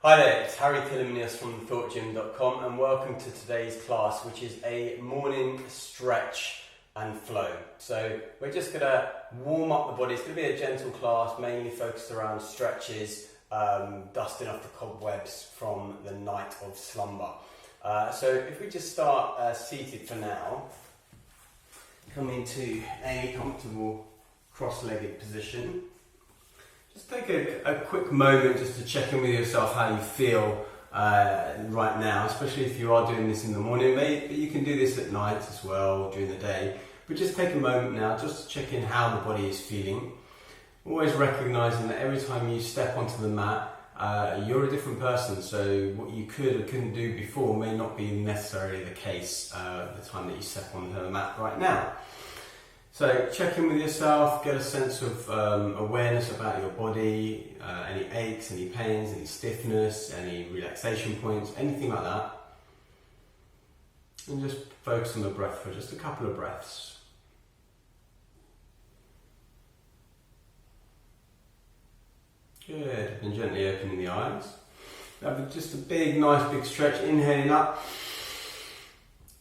Hi there, it's Kalymnios from ThoughtGym.com and welcome to today's class, which is a morning stretch and flow. So we're just going to warm up the body. It's going to be a gentle class, mainly focused around stretches, dusting off the cobwebs from the night of slumber. So if we just start seated for now, come into a comfortable cross-legged position. Just take a quick moment just to check in with yourself how you feel right now, especially if you are doing this in the morning. Maybe you can do this at night as well, during the day. But just take a moment now just to check in how the body is feeling. Always recognising that every time you step onto the mat, you're a different person. So what you could or couldn't do before may not be necessarily the case the time that you step onto the mat right now. So check in with yourself, get a sense of awareness about your body, any aches, any pains, any stiffness, any relaxation points, anything like that. And just focus on the breath for just a couple of breaths. Good, and gently opening the eyes. Have just a nice big stretch, inhaling up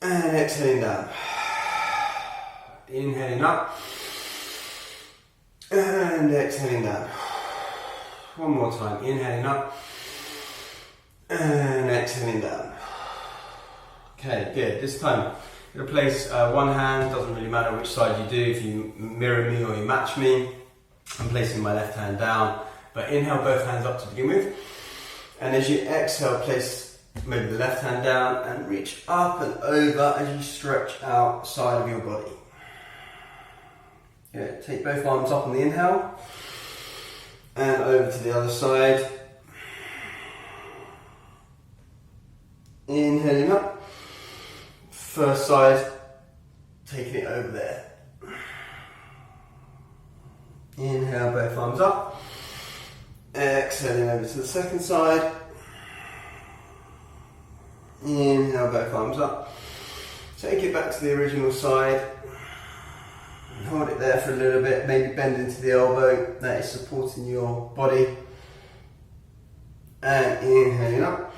and exhaling down. Inhaling up and exhaling down. One more time, inhaling up and exhaling down. Okay, good. This time, you're going to place one hand, doesn't really matter which side you do, if you mirror me or you match me. I'm placing my left hand down, but inhale both hands up to begin with. And as you exhale, place maybe the left hand down and reach up and over as you stretch outside of your body. Good. Take both arms up on the inhale and over to the other side. Inhaling up. First side, taking it over there. Inhale, both arms up. Exhaling over to the second side. Inhale, both arms up. Take it back to the original side. Hold it there for a little bit, maybe bend into the elbow, that is supporting your body. And inhaling up.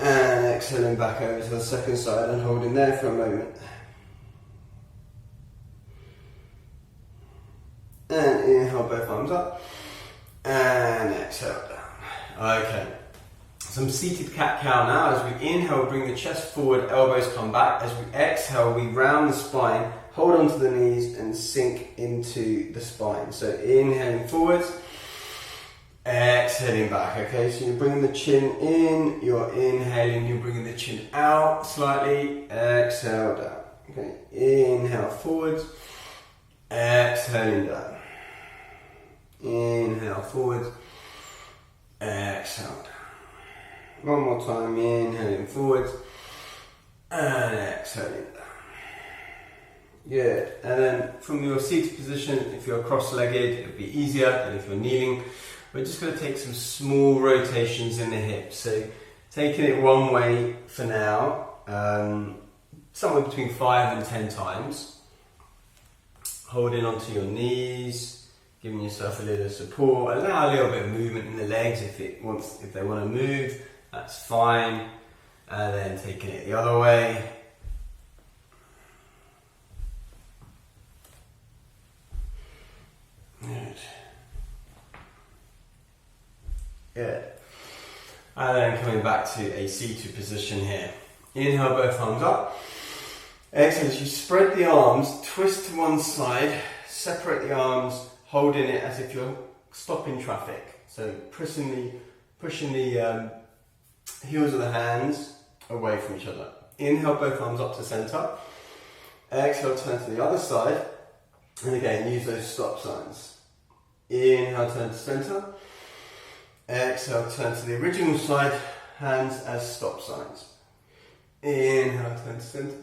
And exhaling back over to the second side and holding there for a moment. And inhale, both arms up. And exhale down. Okay. Some seated cat-cow now. As we inhale, bring the chest forward, elbows come back. As we exhale, we round the spine. Hold onto the knees and sink into the spine. So inhaling forwards, exhaling back. Okay, so you're bringing the chin in, you're inhaling, you're bringing the chin out slightly, exhale down. Okay, inhale forwards, exhaling down. Inhale forwards, exhale down. One more time, inhaling forwards and exhaling down. Good. And then from your seated position, if you're cross-legged, it'll be easier than if you're kneeling. We're just going to take some small rotations in the hips. So taking it one way for now, somewhere between 5 and 10 times. Holding onto your knees, giving yourself a little support. Allow a little bit of movement in the legs if they want to move. That's fine. And then taking it the other way. Good. And then coming back to a seated position here. Inhale, both arms up. Exhale, as you spread the arms, twist to one side, separate the arms, holding it as if you're stopping traffic. So pushing the heels of the hands away from each other. Inhale, both arms up to center. Exhale, turn to the other side. And again, use those stop signs. Inhale, turn to center. Exhale, turn to the original side, hands as stop signs. Inhale, turn to center.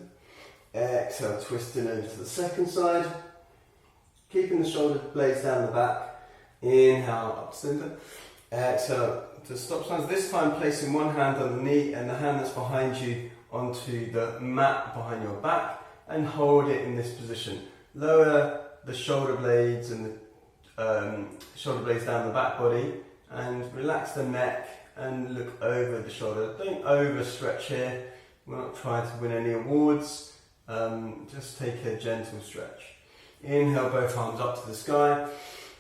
Exhale, twisting over to the second side. Keeping the shoulder blades down the back. Inhale, up to center. Exhale, to stop signs. This time placing one hand on the knee and the hand that's behind you onto the mat behind your back and hold it in this position. Lower the shoulder blades and the shoulder blades down the back body and relax the neck and look over the shoulder. Don't overstretch here. We're not trying to win any awards. Just take a gentle stretch. Inhale, both arms up to the sky,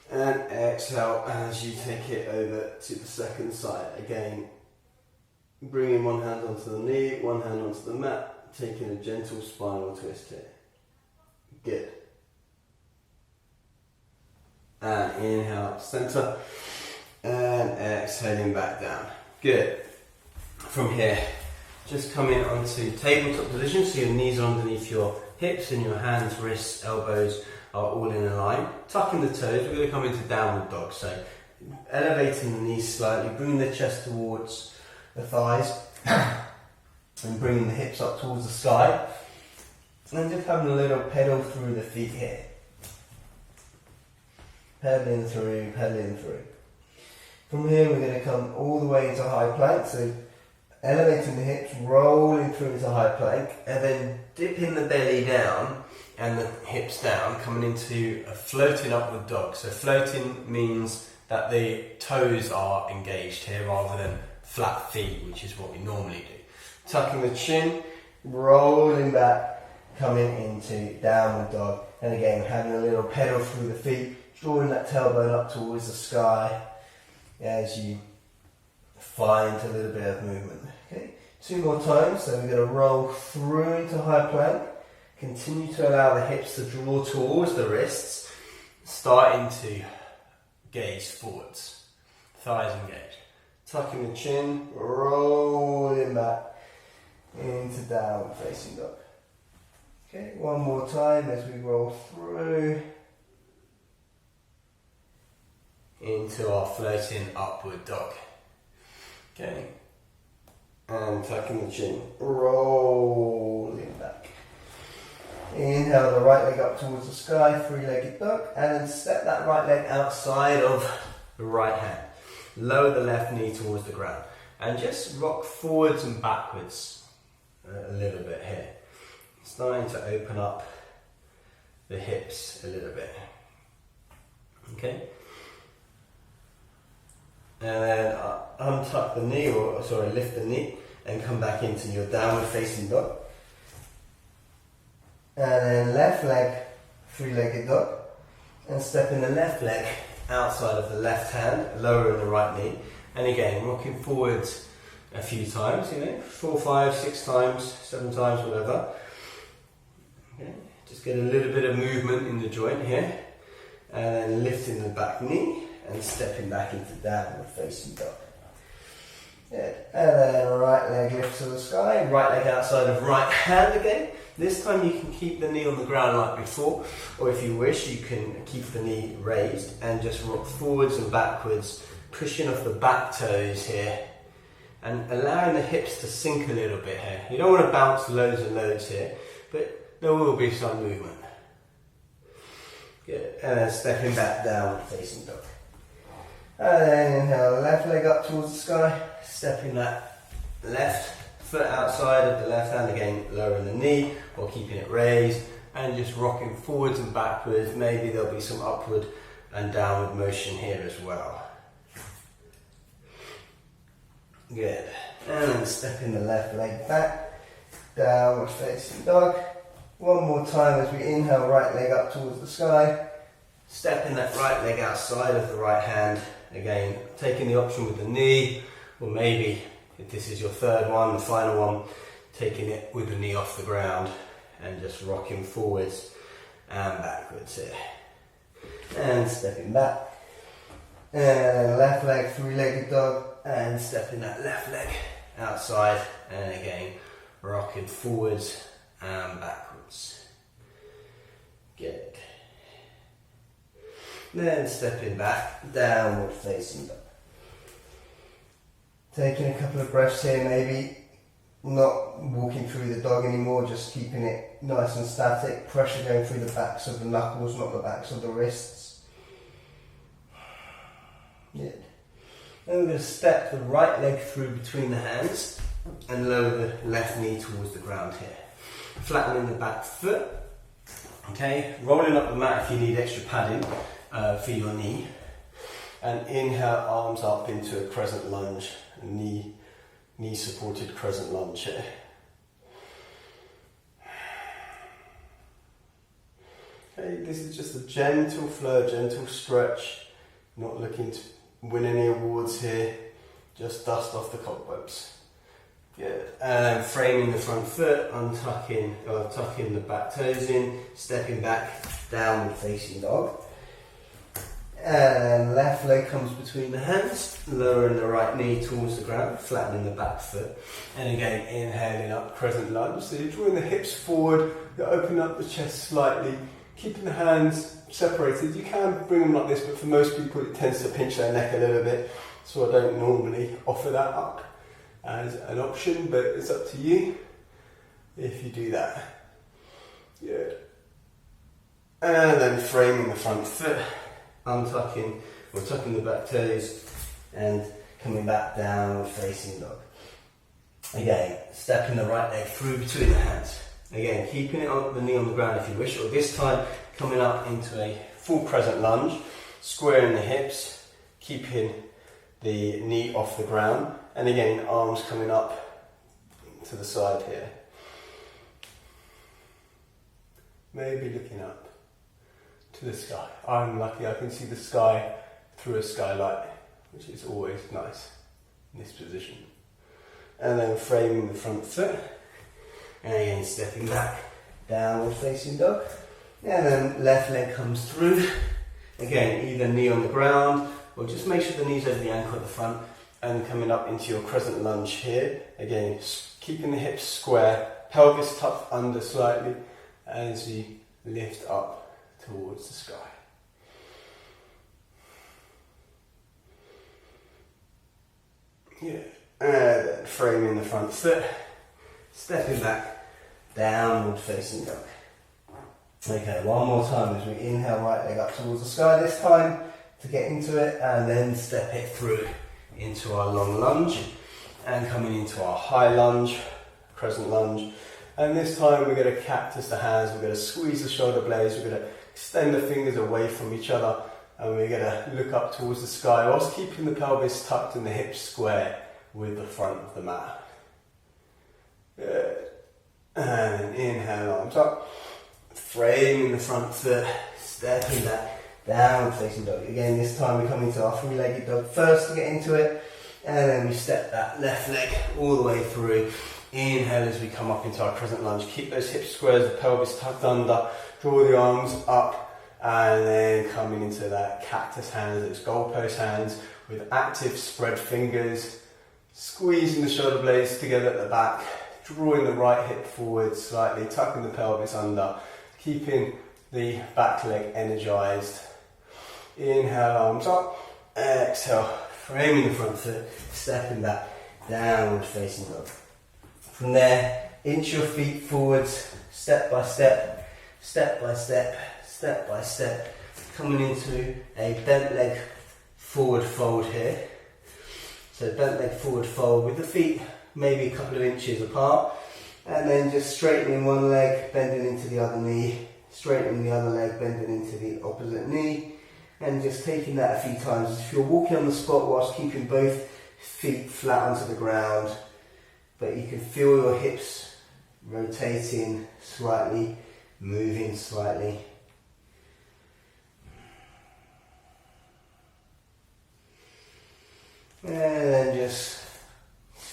and exhale as you take it over to the second side. Again, bringing one hand onto the knee, one hand onto the mat, taking a gentle spinal twist here. Good. And inhale up center, and exhaling back down. Good. From here, just come in onto tabletop position, so your knees are underneath your hips and your hands, wrists, elbows are all in a line. Tucking the toes, we're going to come into downward dog. So elevating the knees slightly, bringing the chest towards the thighs and bringing the hips up towards the sky. And just having a little pedal through the feet here. Pedaling through, pedaling through. From here we're going to come all the way into high plank. So elevating the hips, rolling through into high plank, and then dipping the belly down and the hips down, coming into a floating upward dog. So floating means that the toes are engaged here rather than flat feet, which is what we normally do. Tucking the chin, rolling back, coming into downward dog, and again having a little pedal through the feet, drawing that tailbone up towards the sky as you find a little bit of movement. Okay, 2 more times. So we're going to roll through into high plank. Continue to allow the hips to draw towards the wrists, starting to gaze forwards. Thighs engaged. Tucking the chin, rolling back into downward facing dog. Okay, 1 more time as we roll through into our floating upward dog. Okay, and tucking the chin, rolling back. Inhale the right leg up towards the sky, 3-legged dog, and then step that right leg outside of the right hand. Lower the left knee towards the ground, and just rock forwards and backwards a little bit here. Starting to open up the hips a little bit. Okay? And then untuck the knee, lift the knee and come back into your downward facing dog. And then left leg, 3-legged dog, and stepping the left leg outside of the left hand, lowering the right knee, and again rocking forwards a few times, 4, 5, 6 times, 7 times, whatever. Okay. Just get a little bit of movement in the joint here, and then lifting the back knee and stepping back into downward facing dog. Good. And then right leg lifts to the sky, right leg outside of right hand again. This time you can keep the knee on the ground like before, or if you wish you can keep the knee raised and just rock forwards and backwards, pushing off the back toes here and allowing the hips to sink a little bit here. You don't want to bounce loads and loads here, but there will be some movement. Good. And then stepping back down facing dog. And then inhale the left leg up towards the sky, stepping that left foot outside of the left hand, again lowering the knee or keeping it raised and just rocking forwards and backwards. Maybe there'll be some upward and downward motion here as well. Good. And then stepping the left leg back, downward facing dog. 1 more time as we inhale, right leg up towards the sky, stepping that right leg outside of the right hand. Again, taking the option with the knee, or maybe if this is your third one, the final one, taking it with the knee off the ground and just rocking forwards and backwards here. And stepping back. And left leg, 3-legged dog, and stepping that left leg outside, and again rocking forwards and backwards. Good. Then stepping back, downward facing dog. Taking a couple of breaths here, maybe not walking through the dog anymore, just keeping it nice and static. Pressure going through the backs of the knuckles, not the backs of the wrists. Good. Then we're going to step the right leg through between the hands and lower the left knee towards the ground here. Flattening the back foot. Okay, rolling up the mat if you need extra padding for your knee. And inhale, arms up into a crescent lunge, knee supported crescent lunge here. Okay, this is just a gentle flow, gentle stretch, not looking to win any awards here, just dust off the cobwebs. Good. And framing the front foot, tucking the back toes in, stepping back, downward facing dog. And left leg comes between the hands, lowering the right knee towards the ground, flattening the back foot. And again, inhaling up, crescent lunge. So you're drawing the hips forward, you're opening up the chest slightly, keeping the hands separated. You can bring them like this, but for most people it tends to pinch their neck a little bit. So I don't normally offer that up as an option, but it's up to you if you do that. Good. And then framing the front foot, tucking the back toes and coming back down facing dog. Again, stepping the right leg through between the hands. Again, keeping the knee on the ground if you wish, or this time coming up into a full crescent lunge, squaring the hips, keeping the knee off the ground, and again, arms coming up to the side here. Maybe looking up to the sky. I'm lucky I can see the sky through a skylight, which is always nice in this position. And then framing the front foot, and again stepping back, downward facing dog. And then left leg comes through. Again, either knee on the ground, or just make sure the knee's over the ankle at the front, and coming up into your crescent lunge here. Again, keeping the hips square, pelvis tucked under slightly as you lift up towards the sky. Yeah, and then framing the front foot, stepping back, downward facing dog. Okay, one more time as we inhale, right leg up towards the sky this time to get into it, and then step it through into our long lunge, and coming into our high lunge, crescent lunge. And this time we're going to cactus the hands, we're going to squeeze the shoulder blades, we're going to extend the fingers away from each other, and we're going to look up towards the sky whilst keeping the pelvis tucked and the hips square with the front of the mat. Good. And inhale, arms up, framing the front foot, stepping back, downward facing dog. Again, this time we come into our three-legged dog first to get into it, and then we step that left leg all the way through. Inhale as we come up into our crescent lunge. Keep those hips squares, the pelvis tucked under, draw the arms up, and then coming into that cactus hands, those goalpost hands with active spread fingers, squeezing the shoulder blades together at the back, drawing the right hip forward slightly, tucking the pelvis under, keeping the back leg energized. Inhale, arms up, exhale, framing the front foot, stepping back, downward facing dog. From there, inch your feet forwards, step by step, step by step, step by step, coming into a bent leg forward fold here. So bent leg forward fold with the feet maybe a couple of inches apart, and then just straightening one leg, bending into the other knee, straightening the other leg, bending into the opposite knee, and just taking that a few times. If you're walking on the spot whilst keeping both feet flat onto the ground, but you can feel your hips rotating slightly, moving slightly. And then just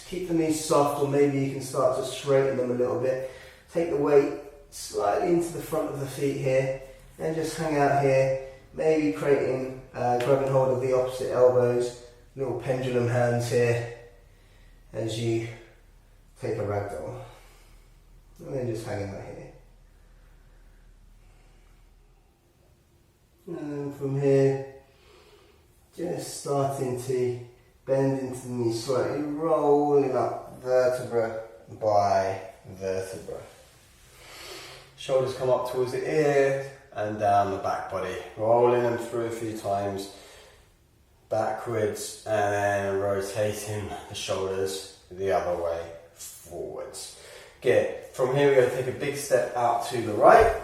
keep the knees soft, or maybe you can start to straighten them a little bit. Take the weight slightly into the front of the feet here, and just hang out here, maybe creating, grabbing hold of the opposite elbows, little pendulum hands here, as you take a ragdoll, and then just hanging out here. And from here, just starting to bend into the knees slightly, rolling up vertebra by vertebra. Shoulders come up towards the ear and down the back body, rolling them through a few times, backwards, and then rotating the shoulders the other way, forwards. Good. From here we're going to take a big step out to the right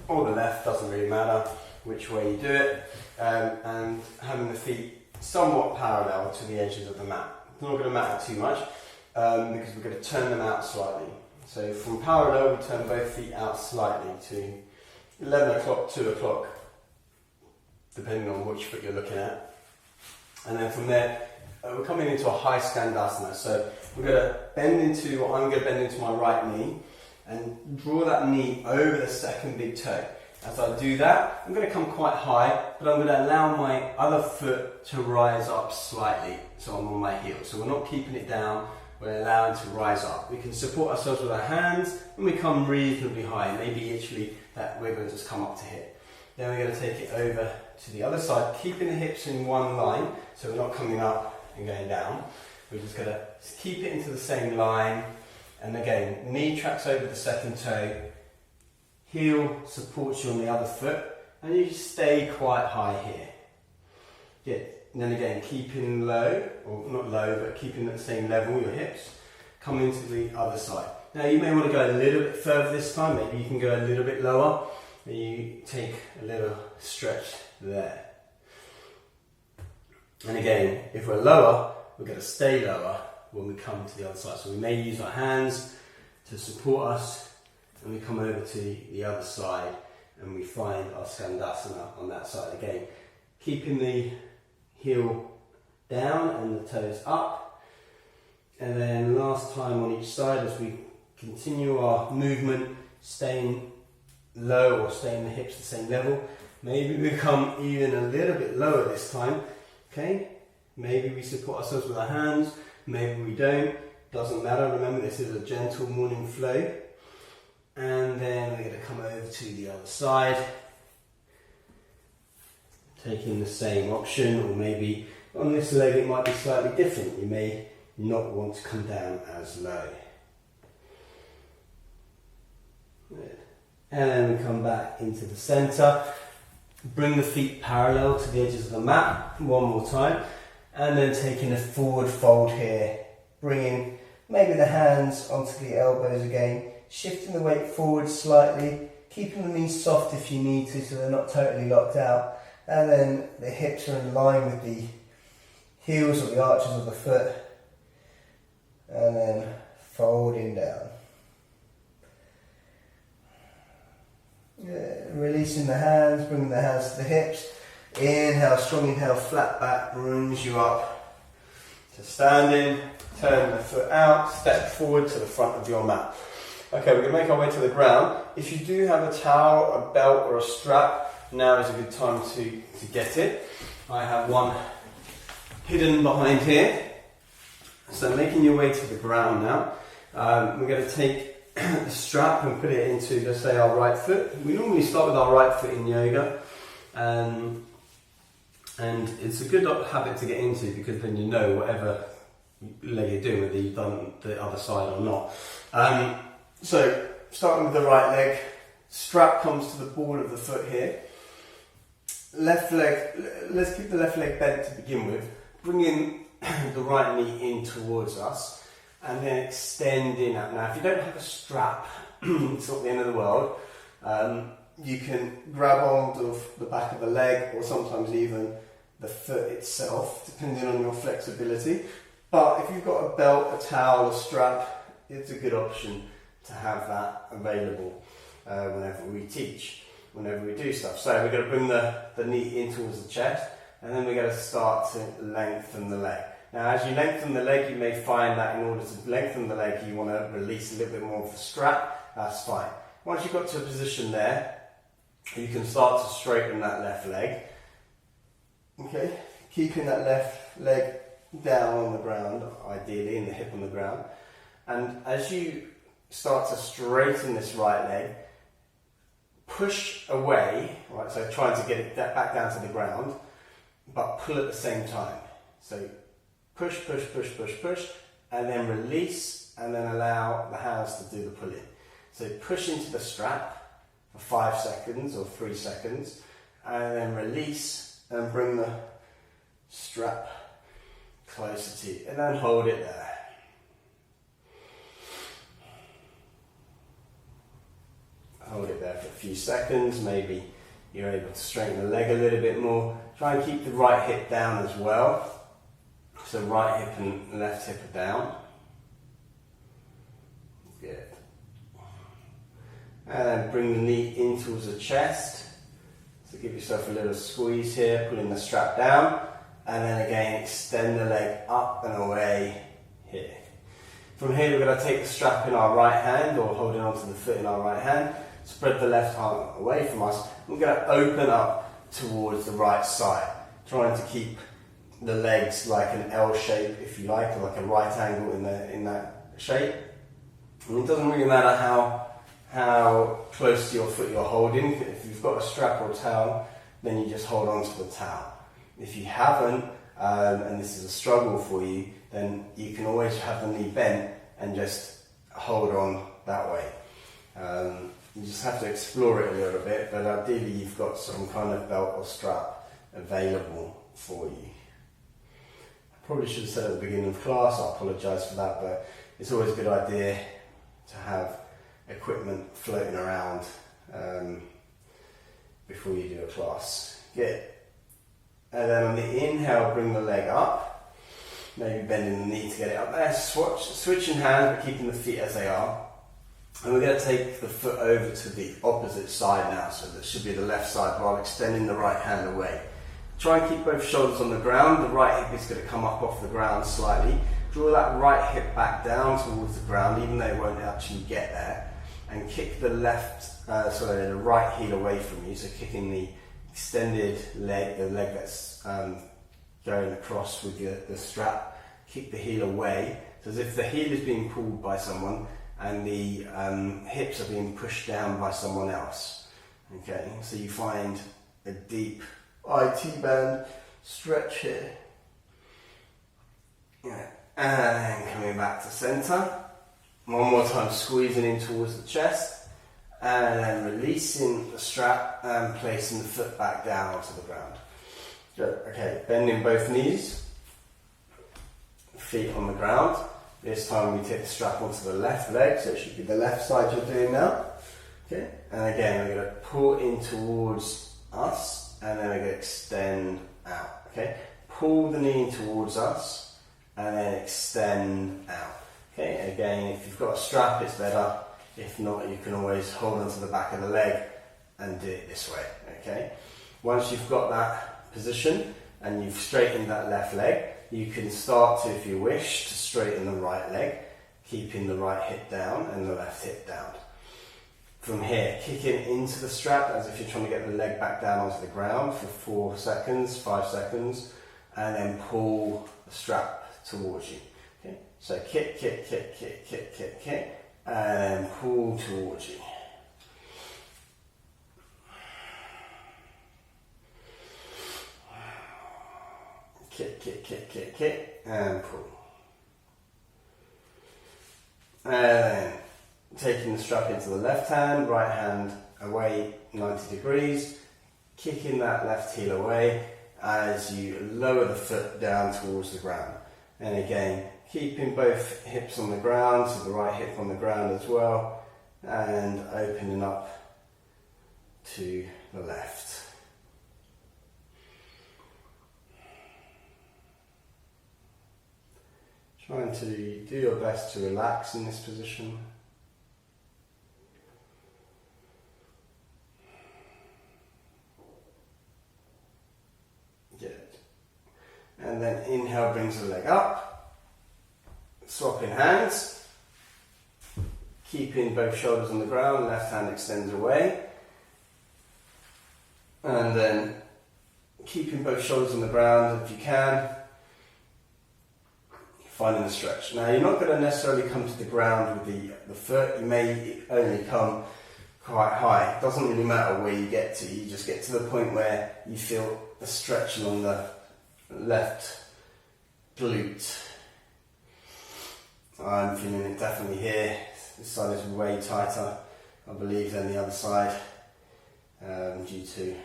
or the left, doesn't really matter which way you do it. and having the feet somewhat parallel to the edges of the mat. It's not going to matter too much because we're going to turn them out slightly. So from parallel, we turn both feet out slightly to 11 o'clock, 2 o'clock, depending on which foot you're looking at. And then from there, we're coming into a high skandasana. So we're going to bend into, or I'm going to bend into my right knee and draw that knee over the second big toe. As I do that, I'm going to come quite high, but I'm going to allow my other foot to rise up slightly, so I'm on my heel. So we're not keeping it down, we're allowing to rise up. We can support ourselves with our hands and we come reasonably high, maybe actually that we're going to just come up to hip. Then we're going to take it over to the other side, keeping the hips in one line, so we're not coming up and going down. We're just going to keep it into the same line, and again, knee tracks over the second toe, heel supports you on the other foot, and you stay quite high here. Good. And then again, keeping low, or not low, but keeping at the same level, your hips, coming to the other side. Now you may want to go a little bit further this time, maybe you can go a little bit lower, and you take a little stretch there. And again, if we're lower, we're going to stay lower when we come to the other side. So we may use our hands to support us, and we come over to the other side, and we find our skandasana on that side again. Keeping the heel down and the toes up, and then last time on each side as we continue our movement, staying low or staying the hips at the same level. Maybe we come even a little bit lower this time. Okay, maybe we support ourselves with our hands, maybe we don't, doesn't matter. Remember, this is a gentle morning flow. And then we're going to come over to the other side, taking the same option, or maybe on this leg it might be slightly different. You may not want to come down as low. Good. And then we come back into the centre, bring the feet parallel to the edges of the mat one more time, and then taking a forward fold here, bringing maybe the hands onto the elbows again, shifting the weight forward slightly, keeping the knees soft if you need to so they're not totally locked out, and then the hips are in line with the heels or the arches of the foot, and then folding down. Releasing the hands, bringing the hands to the hips. Inhale, strong inhale, flat back brings you up to standing. Turn the foot out, step forward to the front of your mat. Okay, we're going to make our way to the ground. If you do have a towel, a belt or a strap, now is a good time to get it. I have one hidden behind here. So making your way to the ground now. We're going to take the strap and put it into, let's say, our right foot. We normally start with our right foot in yoga, and it's a good habit to get into because then you know whatever leg you're doing, whether you've done the other side or not. So starting with the right leg, strap comes to the ball of the foot here. Left leg, let's keep the left leg bent to begin with. Bringing the right knee in towards us, and then extending out. Now, if you don't have a strap, it's not the end of the world. You can grab hold of the back of the leg, or sometimes even the foot itself, depending on your flexibility. But if you've got a belt, a towel, a strap, it's a good option to have that available whenever we teach, whenever we do stuff. So we're going to bring the knee in towards the chest, and then we're going to start to lengthen the leg. Now, as you lengthen the leg, you may find that in order to lengthen the leg, you want to release a little bit more of the strap. That's fine. Once you've got to a position there, you can start to straighten that left leg. Okay, keeping that left leg down on the ground, ideally, and the hip on the ground. And as you start to straighten this right leg, push away, right? So trying to get it back down to the ground, but pull at the same time. So push, push, push, push, push, and then release, and then allow the hands to do the pulling. So push into the strap for 5 seconds or 3 seconds, and then release and bring the strap closer to you, and then hold it there. Hold it there for a few seconds, maybe you're able to straighten the leg a little bit more. Try and keep the right hip down as well. So right hip and left hip are down. Good. And then bring the knee in towards the chest. So give yourself a little squeeze here, pulling the strap down. And then again, extend the leg up and away here. From here, we're going to take the strap in our right hand, or holding onto the foot in our right hand. Spread the left arm away from us. We're going to open up towards the right side, trying to keep the legs like an L shape, if you like, or like a right angle in that shape. And it doesn't really matter how close to your foot you're holding. If you've got a strap or a towel, then you just hold on to the towel. If you haven't, and this is a struggle for you, then you can always have the knee bent and just hold on that way. You just have to explore it a little bit, but ideally you've got some kind of belt or strap available for you. I probably should have said at the beginning of class, I apologise for that, but it's always a good idea to have equipment floating around before you do a class. Good. And then on the inhale, bring the leg up, maybe bending the knee to get it up there. Switching hands, but keeping the feet as they are. And we're going to take the foot over to the opposite side now, so that should be the left side, while extending the right hand away. Try and keep both shoulders on the ground. The right hip is going to come up off the ground slightly. Draw that right hip back down towards the ground, even though it won't actually get there. And kick the the right heel away from you, so kicking the extended leg, the leg that's going across with the strap. Kick the heel away, so as if the heel is being pulled by someone and the hips are being pushed down by someone else. Okay, so you find a deep IT band stretch here. Yeah. And then coming back to centre. One more time, squeezing in towards the chest. And then releasing the strap and placing the foot back down onto the ground. Good. Okay, bending both knees. Feet on the ground. This time we take the strap onto the left leg, so it should be the left side you're doing now. Okay, and again we're going to pull in towards us, and then we're going to extend out. Okay, pull the knee in towards us, and then extend out. Okay, again, if you've got a strap, it's better. If not, you can always hold onto the back of the leg and do it this way. Okay, once you've got that position and you've straightened that left leg, you can start to, if you wish, to straighten the right leg, keeping the right hip down and the left hip down. From here, kicking into the strap as if you're trying to get the leg back down onto the ground for 4 seconds, 5 seconds, and then pull the strap towards you. Okay? So kick, kick, kick, kick, kick, kick, kick, and then pull towards you. Kick, kick, kick, kick, kick, and pull. And then taking the strap into the left hand, right hand away 90 degrees, kicking that left heel away as you lower the foot down towards the ground. And again, keeping both hips on the ground, so the right hip on the ground as well, and opening up to the left. Trying to do your best to relax in this position. Good. And then inhale brings the leg up. Swapping hands. Keeping both shoulders on the ground, left hand extends away. And then keeping both shoulders on the ground if you can. Finding the stretch. Now you're not going to necessarily come to the ground with the foot, you may only come quite high. It doesn't really matter where you get to, you just get to the point where you feel a stretch along the left glute. I'm feeling it definitely here. This side is way tighter, I believe, than the other side, due to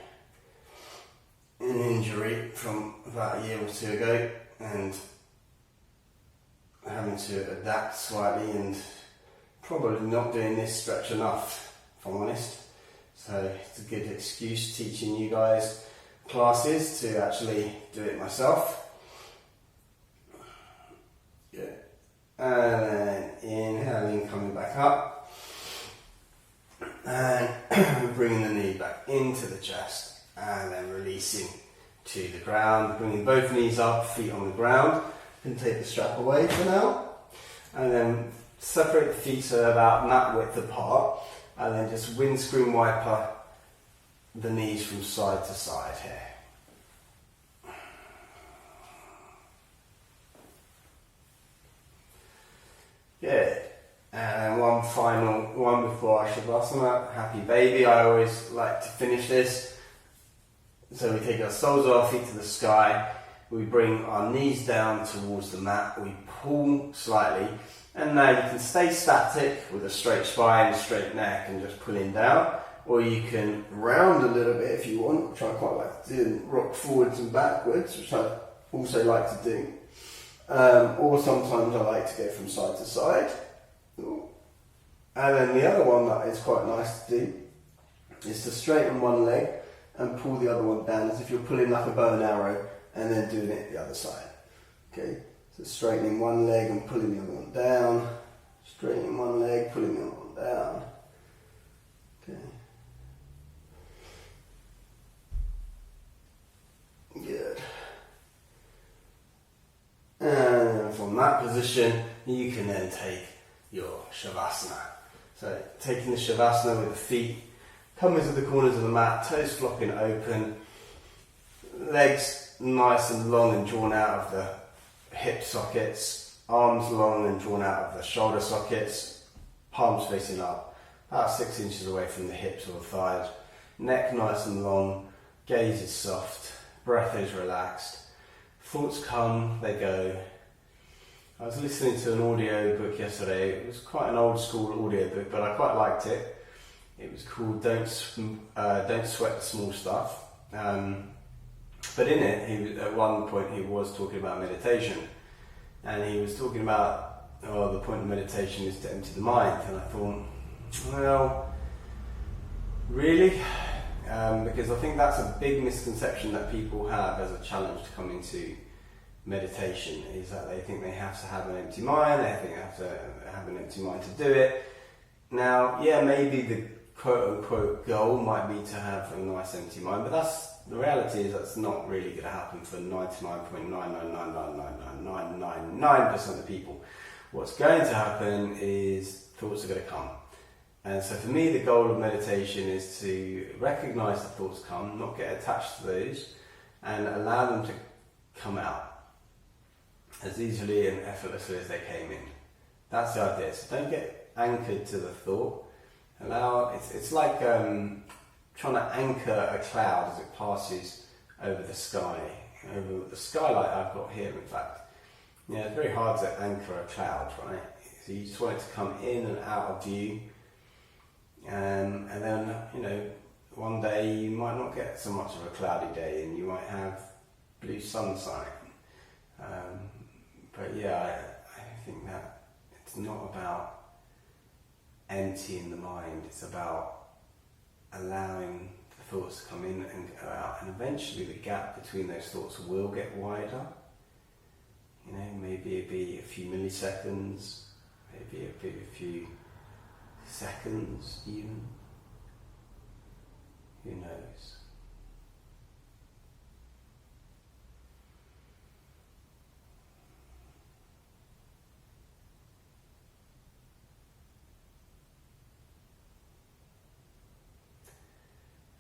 an injury from about a year or 2 ago, and having to adapt slightly and probably not doing this stretch enough, if I'm honest. So it's a good excuse teaching you guys classes to actually do it myself. Good. And then inhaling, coming back up. And bringing the knee back into the chest. And then releasing to the ground. Bringing both knees up, feet on the ground. You can take the strap away for now. And then separate the feet so they're about mat width apart. And then just windscreen wiper the knees from side to side here. Good. And one final one before our Shavasana, happy baby. I always like to finish this. So we take our soles of our feet to the sky. We bring our knees down towards the mat. We pull slightly. And now you can stay static with a straight spine, straight neck, and just pulling down. Or you can round a little bit if you want, which I quite like to do, and rock forwards and backwards, which I also like to do. Or sometimes I like to go from side to side. And then the other one that is quite nice to do is to straighten one leg and pull the other one down, as if you're pulling like a bow and arrow, and then doing it the other side. Okay, so straightening one leg and pulling the other one down, straightening one leg, pulling the other one down. Okay. Good. And from that position, you can then take your Shavasana. So taking the Shavasana with the feet coming to the corners of the mat, toes flopping open, legs nice and long and drawn out of the hip sockets, arms long and drawn out of the shoulder sockets, palms facing up, about 6 inches away from the hips or the thighs, neck nice and long, gaze is soft, breath is relaxed, thoughts come, they go. I was listening to an audio book yesterday. It was quite an old school audio book, but I quite liked it. It was called Don't Sweat the Small Stuff. But in it, at one point he was talking about meditation. And he was talking about, the point of meditation is to empty the mind. And I thought, well, really? Because I think that's a big misconception that people have as a challenge to come into meditation, is that they think they have to have an empty mind, they think they have to have an empty mind to do it. Now, yeah, maybe the quote-unquote goal might be to have a nice empty mind, but the reality is that's not really going to happen for 99.9999999% of the people. What's going to happen is thoughts are going to come. And so for me, the goal of meditation is to recognize the thoughts come, not get attached to those, and allow them to come out as easily and effortlessly as they came in. That's the idea. So don't get anchored to the thought. It's like trying to anchor a cloud as it passes over the sky, over the skylight I've got here, in fact. Yeah, it's very hard to anchor a cloud, right? So you just want it to come in and out of view. And then, one day you might not get so much of a cloudy day and you might have blue sunshine. But yeah, I think that it's not about emptying the mind, it's about allowing the thoughts to come in and go out, and eventually the gap between those thoughts will get wider. Maybe it'd be a few milliseconds, maybe it'd be a few seconds even. Who knows?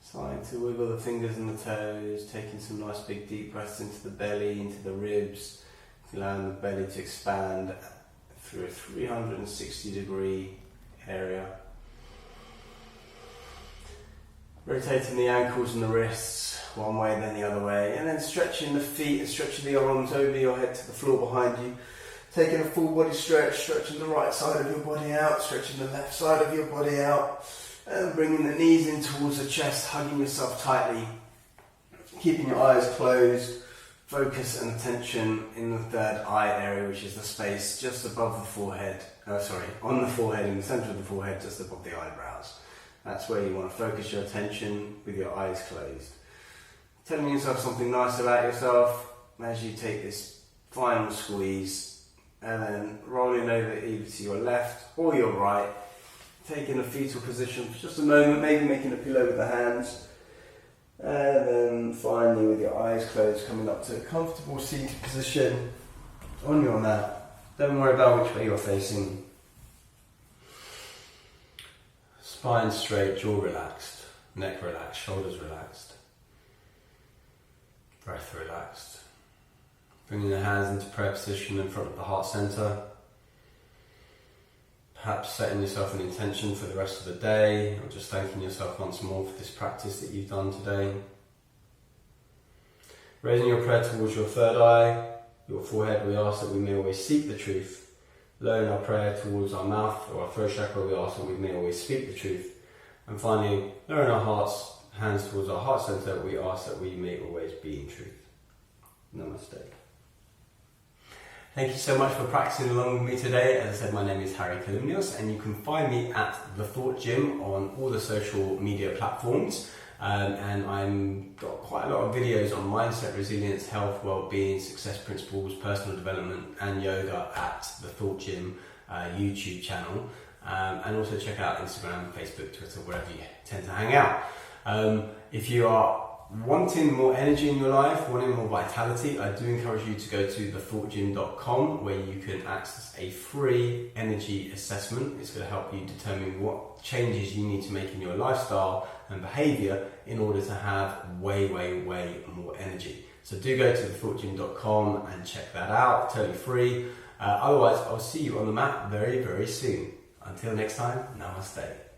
Starting to wiggle the fingers and the toes, taking some nice big deep breaths into the belly, into the ribs, allowing the belly to expand through a 360-degree area. Rotating the ankles and the wrists one way then the other way, and then stretching the feet and stretching the arms over your head to the floor behind you. Taking a full body stretch, stretching the right side of your body out, stretching the left side of your body out. And bringing the knees in towards the chest, hugging yourself tightly, keeping your eyes closed, focus and attention in the third eye area, which is the space just above the forehead, on the forehead, in the centre of the forehead, just above the eyebrows. That's where you want to focus your attention with your eyes closed. Telling yourself something nice about yourself as you take this final squeeze, and then rolling over either to your left or your right, taking a fetal position for just a moment, maybe making a pillow with the hands, and then finally with your eyes closed coming up to a comfortable seated position on your mat. Don't worry about which way you're facing. Spine straight, jaw relaxed, neck relaxed, shoulders relaxed, breath relaxed. Bringing the hands into prayer position in front of the heart center. Perhaps setting yourself an intention for the rest of the day, or just thanking yourself once more for this practice that you've done today. Raising your prayer towards your third eye, your forehead, we ask that we may always seek the truth. Lowering our prayer towards our mouth or our throat chakra, we ask that we may always speak the truth. And finally, lowering our hands towards our heart center, we ask that we may always be in truth. Namaste. Thank you so much for practicing along with me today. As I said, my name is Kalymnios, and you can find me at The Thought Gym on all the social media platforms. And I've got quite a lot of videos on mindset, resilience, health, well-being, success principles, personal development, and yoga at The Thought Gym YouTube channel. And also check out Instagram, Facebook, Twitter, wherever you tend to hang out. If you are wanting more energy in your life, wanting more vitality, I do encourage you to go to thethoughtgym.com, where you can access a free energy assessment. It's going to help you determine what changes you need to make in your lifestyle and behaviour in order to have way more energy. So do go to thethoughtgym.com and check that out, totally free. Otherwise, I'll see you on the mat very soon. Until next time, namaste.